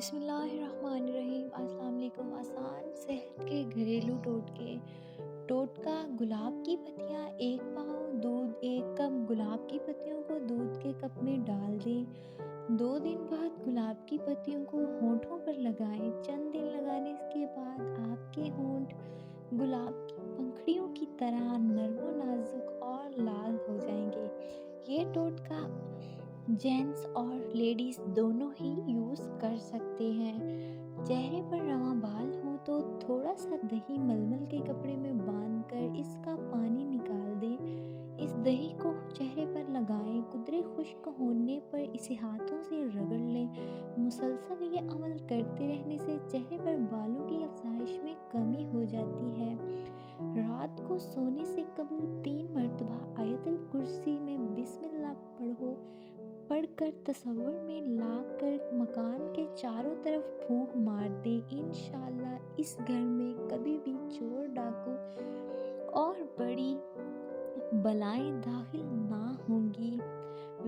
بسم اللہ الرحمن الرحیم۔ السلام علیکم۔ آسان صحت کے گھریلو ٹوٹکے۔ ٹوٹکا: گلاب کی پتیاں 1 پاؤ، دودھ 1 کپ۔ گلاب کی پتیوں کو دودھ کے کپ میں ڈال دیں۔ 2 دن بعد گلاب کی پتیوں کو ہونٹوں پر لگائیں۔ چند دن لگانے کے بعد آپ کے ہونٹ گلاب کی پنکھڑیوں کی طرح نرم و نازک اور لال ہو جائیں گے۔ یہ ٹوٹکا جینٹس اور لیڈیز دونوں ہی یوز کر سکتے ہیں۔ چہرے پر رواں بال ہوں تو تھوڑا سا دہی ململ کے کپڑے میں باندھ کر اس کا پانی نکال دیں۔ اس دہی کو چہرے پر لگائیں۔ قدرے خشک ہونے پر اسے ہاتھوں سے رگڑ لیں۔ مسلسل یہ عمل کرتے رہنے سے چہرے پر بالوں کی افزائش میں کمی ہو جاتی ہے۔ رات کو سونے سے قبل 3 مرتبہ آیت الکرسی میں بسم اللہ پڑھ کر تصور میں لا کر مکان کے چاروں طرف پھونک مار دیں۔ انشاءاللہ اس گھر میں کبھی بھی چور، ڈاکو اور بڑی بلائیں داخل نہ ہوں گی۔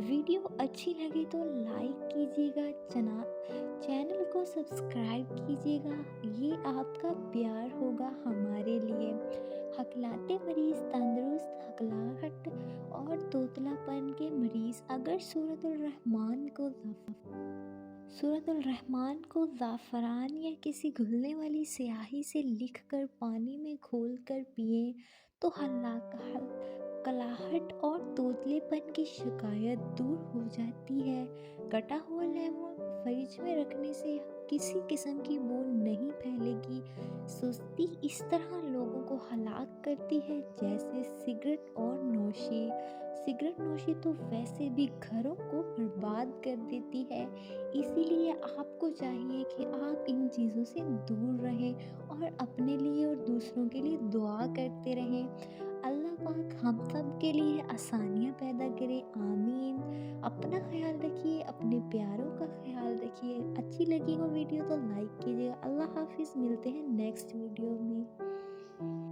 ویڈیو اچھی لگے تو لائک کیجیے گا، چینل کو سبسکرائب کیجیے گا، یہ آپ کا پیار ہوگا ہمارے لیے۔ ہکلاتے مریض تندرست، ہکلاہٹ اور توتلا پن کے مریض اگر سورۃ الرحمن کو زعفران یا کسی گھلنے والی سیاہی سے لکھ کر پانی میں گھول کر پئیں تو ہکلاہٹ اور توتلے پن کی شکایت دور ہو جاتی ہے۔ کٹا ہوا لیمن فریج میں رکھنے سے کسی قسم کی بو نہیں پھیلے گی۔ سستی اس طرح لوگوں کو ہلاک کرتی ہے جیسے سگریٹ اور نوشی۔ سگریٹ نوشی تو ویسے بھی گھروں کو برباد کر دیتی ہے، اسی لیے آپ کو چاہیے کہ آپ ان چیزوں سے دور رہیں اور اپنے لیے اور دوسروں کے لیے دعا کرتے رہیں۔ اللہ پاک ہم سب کے لیے آسانیاں پیدا کرے، آمین۔ اپنا خیال رکھیے، اپنے پیاروں کا خیال رکھیے۔ اچھی لگی ہو ویڈیو تو لائک کیجیے گا۔ اللہ حافظ، ملتے ہیں نیکسٹ ویڈیو میں۔